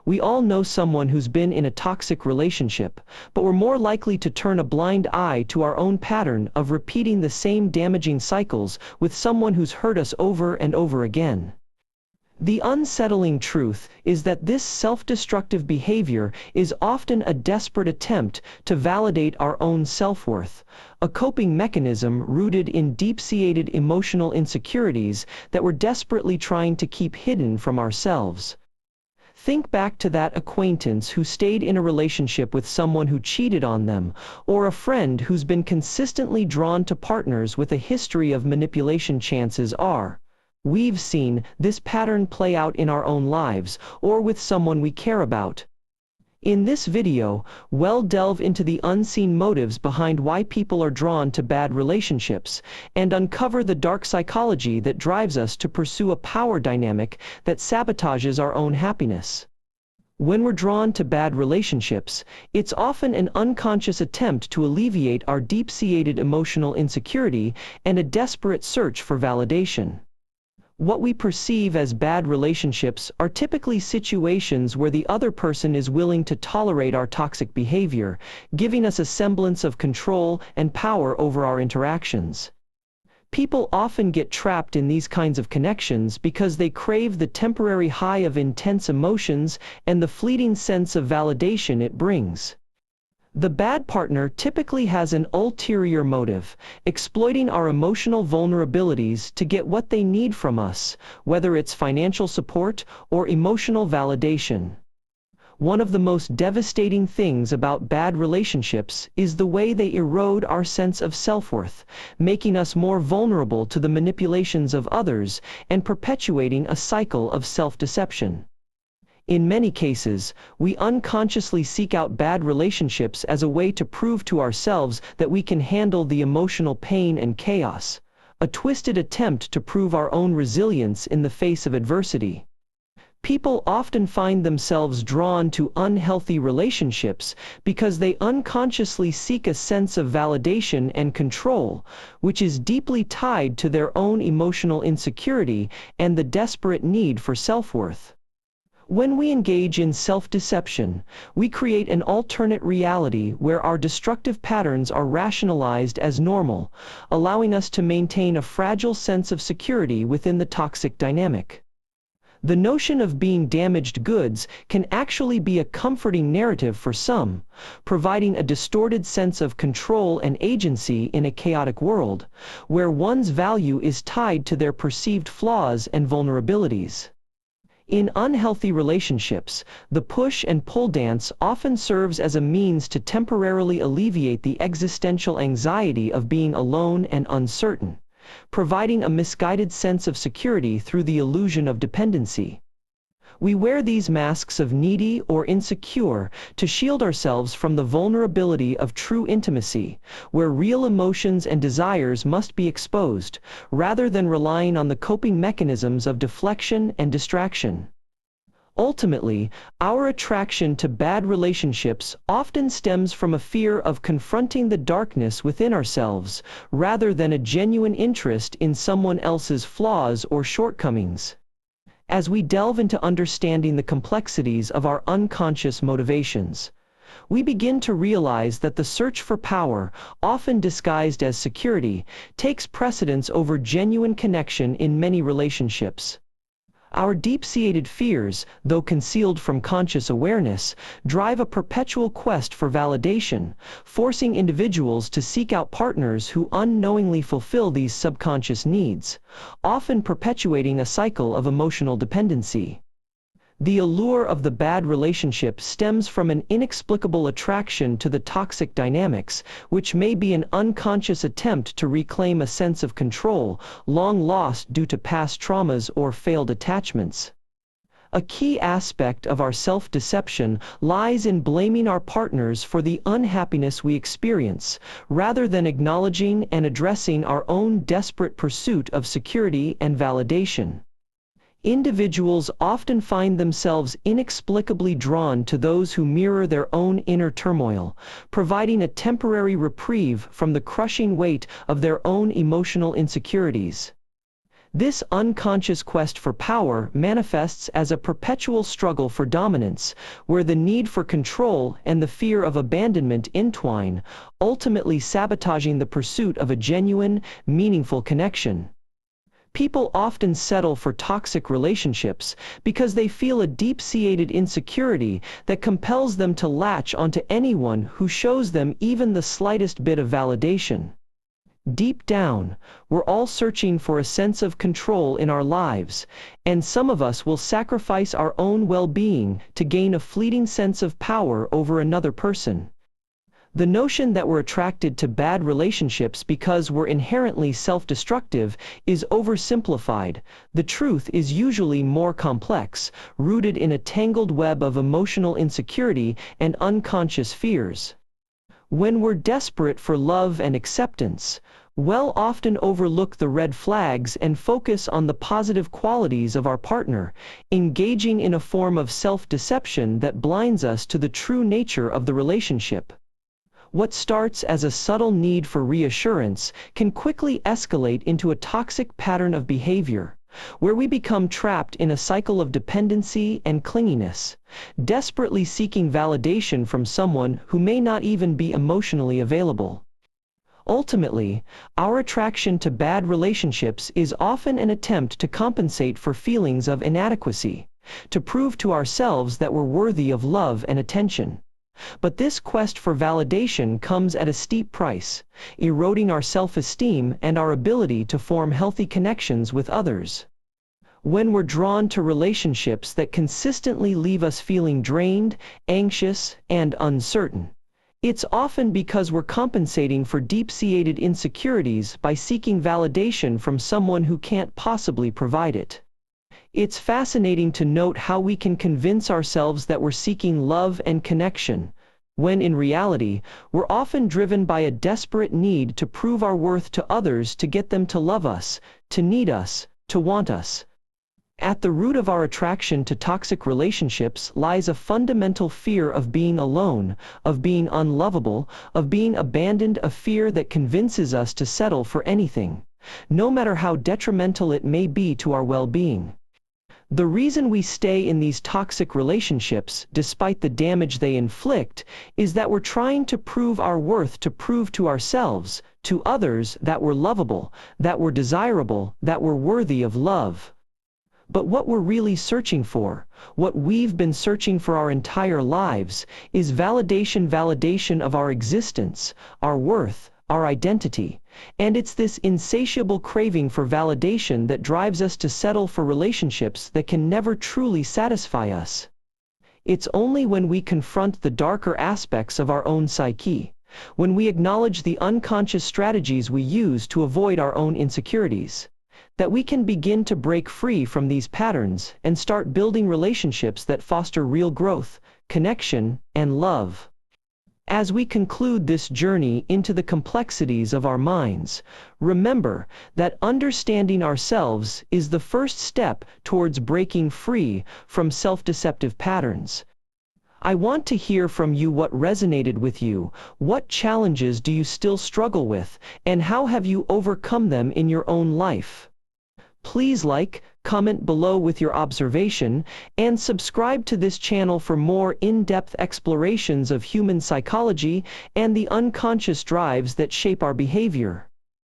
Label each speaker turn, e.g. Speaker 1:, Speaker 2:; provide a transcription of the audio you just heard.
Speaker 1: We all know someone who's been in a toxic relationship, but we're more likely to turn a blind eye to our own pattern of repeating the same damaging cycles with someone who's hurt us over and over again. The unsettling truth is that this self-destructive behavior is often a desperate attempt to validate our own self-worth, a coping mechanism rooted in deep-seated emotional insecurities that we're desperately trying to keep hidden from ourselves. Think back to that acquaintance who stayed in a relationship with someone who cheated on them, or a friend who's been consistently drawn to partners with a history of manipulation. Chances are, we've seen this pattern play out in our own lives, or with someone we care about. In this video, we'll delve into the unseen motives behind why people are drawn to bad relationships, and uncover the dark psychology that drives us to pursue a power dynamic that sabotages our own happiness. When we're drawn to bad relationships, it's often an unconscious attempt to alleviate our deep-seated emotional insecurity and a desperate search for validation. What we perceive as bad relationships are typically situations where the other person is willing to tolerate our toxic behavior, giving us a semblance of control and power over our interactions. People often get trapped in these kinds of connections because they crave the temporary high of intense emotions and the fleeting sense of validation it brings. The bad partner typically has an ulterior motive, exploiting our emotional vulnerabilities to get what they need from us, whether it's financial support or emotional validation. One of the most devastating things about bad relationships is the way they erode our sense of self-worth, making us more vulnerable to the manipulations of others and perpetuating a cycle of self-deception. In many cases, we unconsciously seek out bad relationships as a way to prove to ourselves that we can handle the emotional pain and chaos, a twisted attempt to prove our own resilience in the face of adversity. People often find themselves drawn to unhealthy relationships because they unconsciously seek a sense of validation and control, which is deeply tied to their own emotional insecurity and the desperate need for self-worth. When we engage in self-deception, we create an alternate reality where our destructive patterns are rationalized as normal, allowing us to maintain a fragile sense of security within the toxic dynamic. The notion of being damaged goods can actually be a comforting narrative for some, providing a distorted sense of control and agency in a chaotic world, where one's value is tied to their perceived flaws and vulnerabilities. In unhealthy relationships, the push and pull dance often serves as a means to temporarily alleviate the existential anxiety of being alone and uncertain, providing a misguided sense of security through the illusion of dependency. We wear these masks of needy or insecure to shield ourselves from the vulnerability of true intimacy, where real emotions and desires must be exposed, rather than relying on the coping mechanisms of deflection and distraction. Ultimately, our attraction to bad relationships often stems from a fear of confronting the darkness within ourselves, rather than a genuine interest in someone else's flaws or shortcomings. As we delve into understanding the complexities of our unconscious motivations, we begin to realize that the search for power, often disguised as security, takes precedence over genuine connection in many relationships. Our deep-seated fears, though concealed from conscious awareness, drive a perpetual quest for validation, forcing individuals to seek out partners who unknowingly fulfill these subconscious needs, often perpetuating a cycle of emotional dependency. The allure of the bad relationship stems from an inexplicable attraction to the toxic dynamics, which may be an unconscious attempt to reclaim a sense of control, long lost due to past traumas or failed attachments. A key aspect of our self-deception lies in blaming our partners for the unhappiness we experience, rather than acknowledging and addressing our own desperate pursuit of security and validation. Individuals often find themselves inexplicably drawn to those who mirror their own inner turmoil, providing a temporary reprieve from the crushing weight of their own emotional insecurities. This unconscious quest for power manifests as a perpetual struggle for dominance, where the need for control and the fear of abandonment entwine, ultimately sabotaging the pursuit of a genuine, meaningful connection. People often settle for toxic relationships because they feel a deep-seated insecurity that compels them to latch onto anyone who shows them even the slightest bit of validation. Deep down, we're all searching for a sense of control in our lives, and some of us will sacrifice our own well-being to gain a fleeting sense of power over another person. The notion that we're attracted to bad relationships because we're inherently self-destructive is oversimplified. The truth is usually more complex, rooted in a tangled web of emotional insecurity and unconscious fears. When we're desperate for love and acceptance, we'll often overlook the red flags and focus on the positive qualities of our partner, engaging in a form of self-deception that blinds us to the true nature of the relationship. What starts as a subtle need for reassurance can quickly escalate into a toxic pattern of behavior, where we become trapped in a cycle of dependency and clinginess, desperately seeking validation from someone who may not even be emotionally available. Ultimately, our attraction to bad relationships is often an attempt to compensate for feelings of inadequacy, to prove to ourselves that we're worthy of love and attention. But this quest for validation comes at a steep price, eroding our self-esteem and our ability to form healthy connections with others. When we're drawn to relationships that consistently leave us feeling drained, anxious, and uncertain, it's often because we're compensating for deep-seated insecurities by seeking validation from someone who can't possibly provide it. It's fascinating to note how we can convince ourselves that we're seeking love and connection, when in reality, we're often driven by a desperate need to prove our worth to others, to get them to love us, to need us, to want us. At the root of our attraction to toxic relationships lies a fundamental fear of being alone, of being unlovable, of being abandoned, a fear that convinces us to settle for anything, no matter how detrimental it may be to our well-being. The reason we stay in these toxic relationships, despite the damage they inflict, is that we're trying to prove our worth, to prove to ourselves, to others, that we're lovable, that we're desirable, that we're worthy of love. But what we're really searching for, what we've been searching for our entire lives, is validation of our existence, our worth, our identity. And it's this insatiable craving for validation that drives us to settle for relationships that can never truly satisfy us. It's only when we confront the darker aspects of our own psyche, when we acknowledge the unconscious strategies we use to avoid our own insecurities, that we can begin to break free from these patterns and start building relationships that foster real growth, connection, and love. As we conclude this journey into the complexities of our minds, remember that understanding ourselves is the first step towards breaking free from self-deceptive patterns. I want to hear from you what resonated with you, what challenges do you still struggle with, and how have you overcome them in your own life? Please like, comment below with your observation, and subscribe to this channel for more in-depth explorations of human psychology and the unconscious drives that shape our behavior.